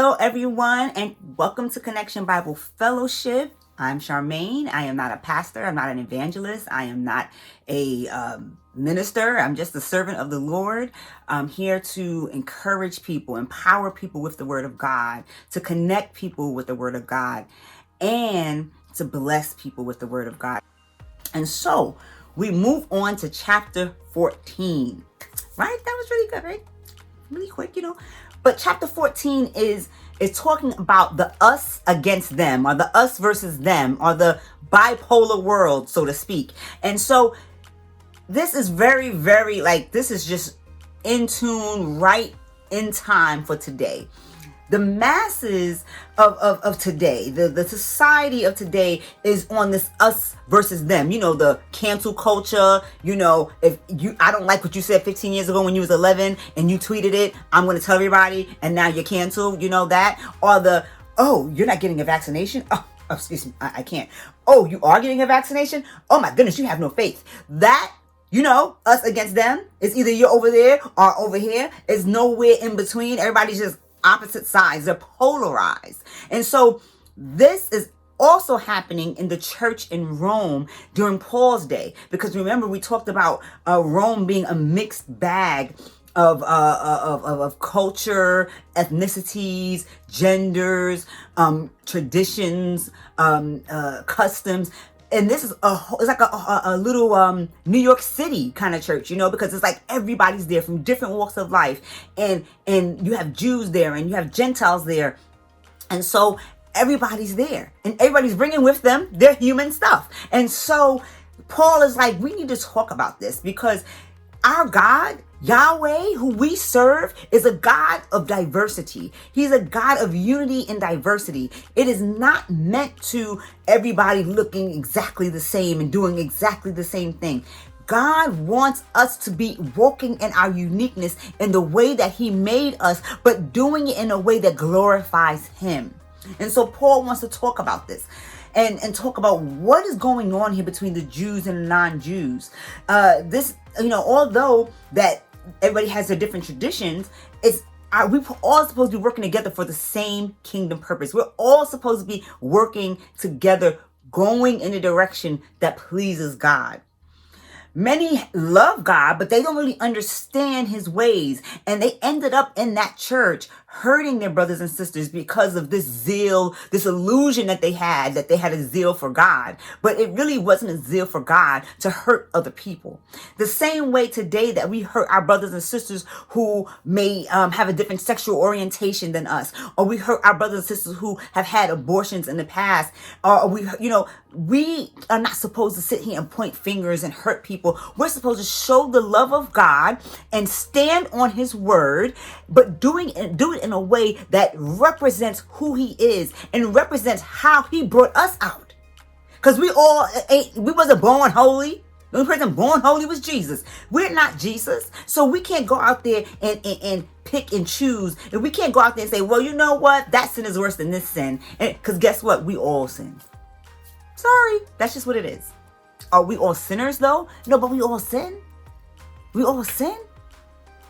Hello, everyone, and welcome to Connection Bible Fellowship. I'm Charmaine. I am not a pastor. I'm not an evangelist. I am not a minister. I'm just a servant of the Lord. I'm here to encourage people, empower people with the Word of God, to connect people with the Word of God, and to bless people with the Word of God. And so we move on to chapter 14. Right? That was really good, right? Really quick, But chapter 14 is talking about the us against them, or the us versus them, or the bipolar world, so to speak. And so this is very, very, this is just in tune, right in time for today. The masses of today, the society of today is on this us versus them. The cancel culture. I don't like what you said 15 years ago when you was 11 and you tweeted it, I'm going to tell everybody and now you're canceled. That. Or oh, you're not getting a vaccination? Oh, excuse me, I can't. Oh, you are getting a vaccination? Oh my goodness, you have no faith. That, us against them. It's either you're over there or over here. It's nowhere in between. Everybody's just opposite sides. They're polarized. And so this is also happening in the church in Rome during Paul's day, because remember we talked about Rome being a mixed bag of culture, ethnicities, genders, traditions, customs. And this is it's like a little New York City kind of church, because it's like everybody's there from different walks of life, and you have Jews there and you have Gentiles there, and so everybody's there and everybody's bringing with them their human stuff. And so Paul is like, we need to talk about this, because our God, Yahweh, who we serve, is a God of diversity. He's a God of unity and diversity. It is not meant to everybody looking exactly the same and doing exactly the same thing. God wants us to be walking in our uniqueness in the way that He made us, but doing it in a way that glorifies Him. And so Paul wants to talk about this. And talk about what is going on here between the Jews and the non-Jews. Although that everybody has their different traditions, we're all supposed to be working together for the same kingdom purpose. We're all supposed to be working together, going in a direction that pleases God. Many love God, but they don't really understand His ways. And they ended up in that church hurting their brothers and sisters because of this zeal, this illusion that they had a zeal for God. But it really wasn't a zeal for God to hurt other people. The same way today that we hurt our brothers and sisters who may have a different sexual orientation than us, or we hurt our brothers and sisters who have had abortions in the past, or we are not supposed to sit here and point fingers and hurt people. We're supposed to show the love of God and stand on His word, but do it in a way that represents who He is and represents how He brought us out. Because we wasn't born holy. The only person born holy was Jesus. We're not Jesus. So we can't go out there and pick and choose. And we can't go out there and say, well, you know what? That sin is worse than this sin. Because guess what? We all sin. Sorry. That's just what it is. Are we all sinners though? No, but we all sin. We all sin.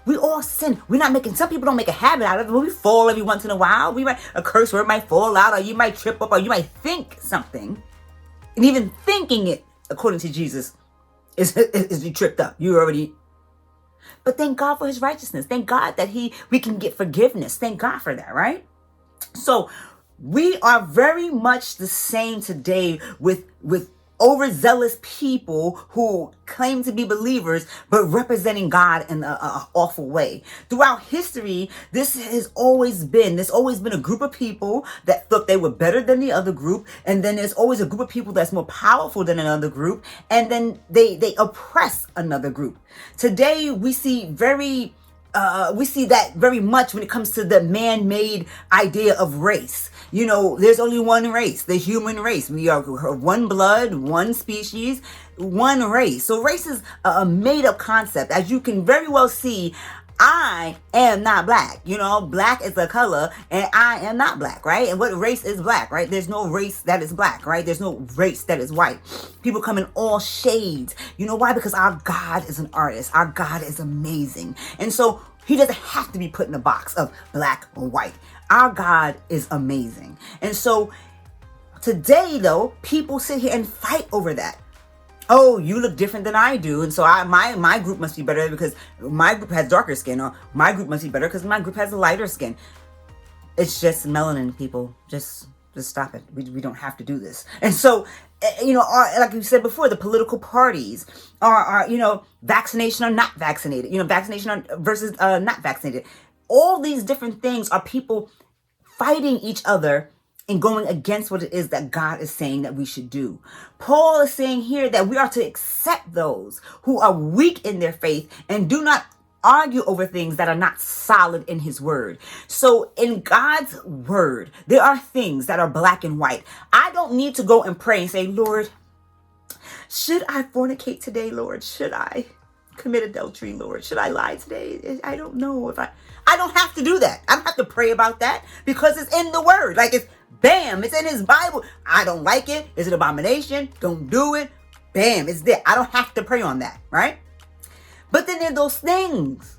We all sin. Some people don't make a habit out of it, but we fall every once in a while. A curse word might fall out, or you might trip up, or you might think something. And even thinking it, according to Jesus, is you tripped up. But thank God for His righteousness. Thank God that we can get forgiveness. Thank God for that, right? So we are very much the same today with overzealous people who claim to be believers but representing God in an awful way. Throughout history, there's always been a group of people that thought they were better than the other group, and then there's always a group of people that's more powerful than another group, and then they oppress another group. Today we see that very much when it comes to the man-made idea of race. There's only one race, the human race. We are one blood, one species, one race. So race is a made-up concept. As you can very well see, I am not black. You know, black is a color and I am not black, right? And what race is black, right? There's no race that is black, right? There's no race that is white. People come in all shades. You know why? Because our God is an artist. Our God is amazing. And so he doesn't have to be put in a box of black or white. Our God is amazing. And so today, though, people sit here and fight over that. Oh, you look different than I do, and so my group must be better because my group has darker skin, or my group must be better because my group has a lighter skin. It's just melanin, people. Just stop it. We don't have to do this. And so, you know, like you said before, the political parties are you know, vaccination or not vaccinated. You know, vaccination versus not vaccinated. All these different things are people fighting each other and going against what it is that God is saying that we should do. Paul is saying here that we are to accept those who are weak in their faith and do not argue over things that are not solid in his word. So in God's word, there are things that are black and white. I don't need to go and pray and say, Lord, should I fornicate today, Lord? Should I commit adultery, Lord? Should I lie today? I don't know if I don't have to do that. I don't have to pray about that because it's in the word. Like it's bam, it's in his Bible. I don't like it. It's an abomination. Don't do it. Bam, it's there. I don't have to pray on that, right? But then there are those things,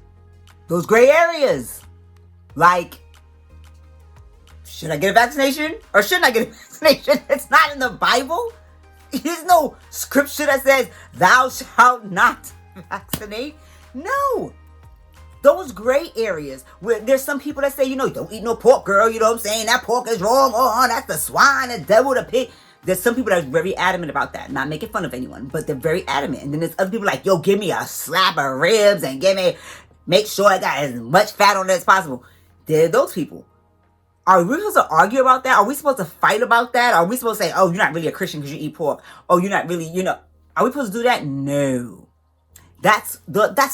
those gray areas. Like, should I get a vaccination or shouldn't I get a vaccination? It's not in the Bible. There's no scripture that says, thou shalt not vaccinate. No. Those gray areas where there's some people that say, you know, don't eat no pork, girl. You know what I'm saying? That pork is wrong. Oh, that's the swine, the devil, the pig. There's some people that are very adamant about that. Not making fun of anyone, but they're very adamant. And then there's other people like, yo, give me a slab of ribs and make sure I got as much fat on it as possible. There are those people. Are we supposed to argue about that? Are we supposed to fight about that? Are we supposed to say, oh, you're not really a Christian because you eat pork? Oh, you're not really, you know. Are we supposed to do that? No. That's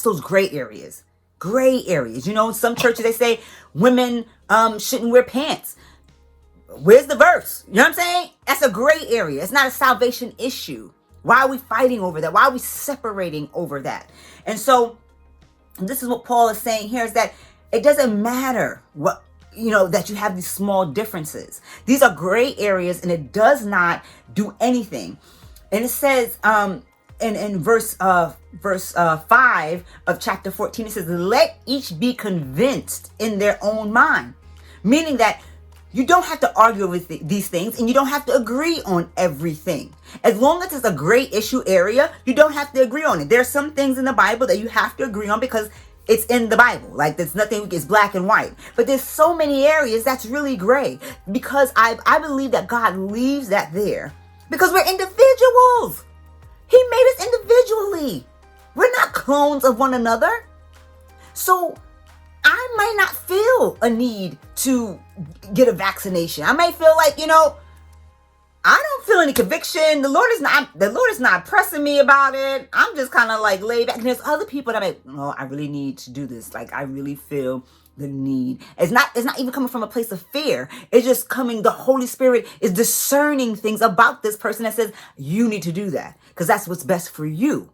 those gray areas. Gray areas. You know, in some churches they say women shouldn't wear pants. Where's the verse? You know what I'm saying? That's a gray area. It's not a salvation issue. Why are we fighting over that? Why are we separating over that? And so this is what Paul is saying here, is that it doesn't matter what, you know, that you have these small differences. These are gray areas and it does not do anything. And it says in verse 5 of chapter 14, it says, let each be convinced in their own mind. Meaning that you don't have to argue with these things and you don't have to agree on everything. As long as it's a gray issue area, you don't have to agree on it. There are some things in the Bible that you have to agree on because it's in the Bible. Like there's nothing is black and white. But there's so many areas that's really gray because I believe that God leaves that there because we're individuals. He made us individually. We're not clones of one another. So I might not feel a need to get a vaccination. I may feel like, you know, I don't feel any conviction. The Lord is not pressing me about it. I'm just kind of like laid back. And there's other people that are like, no, I really need to do this. Like I really feel the need. It's not even coming from a place of fear. It's just coming, the Holy Spirit is discerning things about this person that says, you need to do that because that's what's best for you.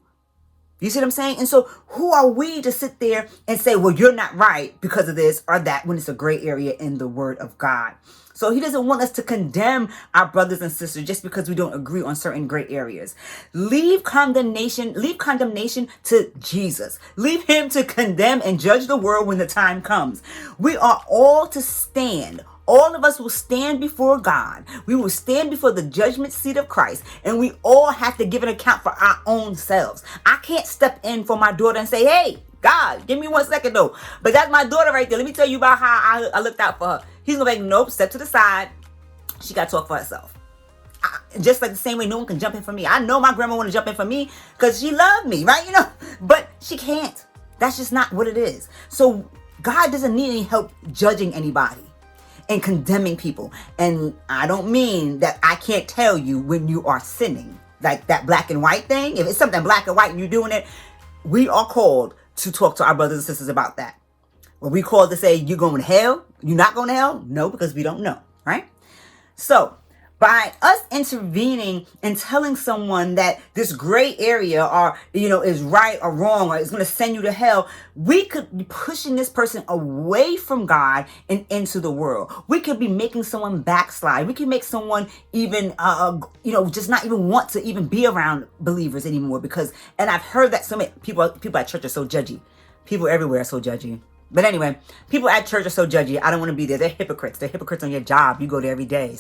You see what I'm saying? And so who are we to sit there and say, well, you're not right because of this or that when it's a gray area in the word of God? So he doesn't want us to condemn our brothers and sisters just because we don't agree on certain gray areas. Leave condemnation to Jesus. Leave him to condemn and judge the world when the time comes. We are all to stand. All of us will stand before God. We will stand before the judgment seat of Christ. And we all have to give an account for our own selves. I can't step in for my daughter and say, hey, God, give me 1 second though. But that's my daughter right there. Let me tell you about how I looked out for her. He's going to be like, nope, step to the side. She got to talk for herself. Just like the same way no one can jump in for me. I know my grandma want to jump in for me because she loved me, right? You know, but she can't. That's just not what it is. So God doesn't need any help judging anybody and condemning people. And I don't mean that I can't tell you when you are sinning. Like that black and white thing. If it's something black and white and you're doing it, we are called to talk to our brothers and sisters about that. Well, we called to say, you're going to hell? You're not going to hell? No, because we don't know, right? So By us intervening and telling someone that this gray area or, is right or wrong or is going to send you to hell, we could be pushing this person away from God and into the world. We could be making someone backslide. We could make someone even, just not even want to even be around believers anymore and I've heard that so many people at church are so judgy. People everywhere are so judgy. But anyway, people at church are so judgy. I don't want to be there. They're hypocrites. They're hypocrites on your job. You go there every day.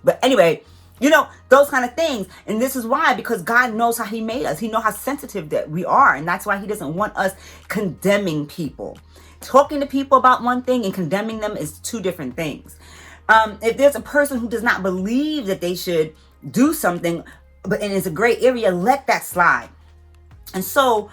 But anyway, those kind of things. And this is why, because God knows how he made us. He knows how sensitive that we are. And that's why he doesn't want us condemning people. Talking to people about one thing and condemning them is two different things. If there's a person who does not believe that they should do something, and it's a gray area, let that slide. And so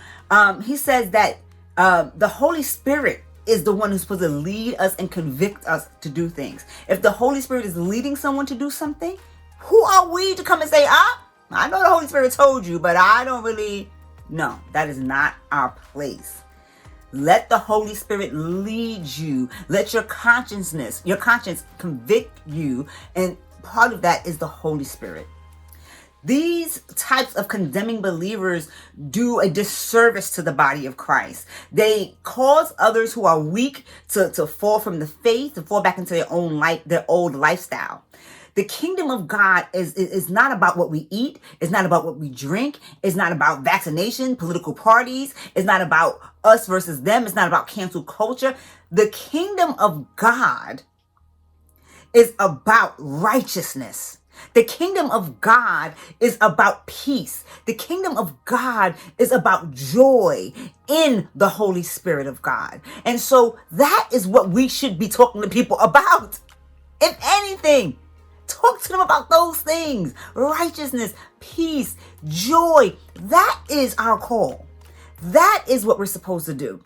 he says that the Holy Spirit is the one who's supposed to lead us and convict us to do things. If the Holy Spirit is leading someone to do something, who are we to come and say, I know the Holy Spirit told you, but I don't really. No, that is not our place. Let the Holy Spirit lead you. Let your conscience convict you. And part of that is the Holy Spirit. These types of condemning believers do a disservice to the body of Christ. They cause others who are weak to fall from the faith, to fall back into their old lifestyle. The kingdom of God is not about what we eat. It's not about what we drink. It's not about vaccination, political parties. It's not about us versus them. It's not about cancel culture. The kingdom of God is about righteousness. The kingdom of God is about peace. The kingdom of God is about joy in the Holy Spirit of God. And so that is what we should be talking to people about. If anything, talk to them about those things. Righteousness, peace, joy. That is our call. That is what we're supposed to do.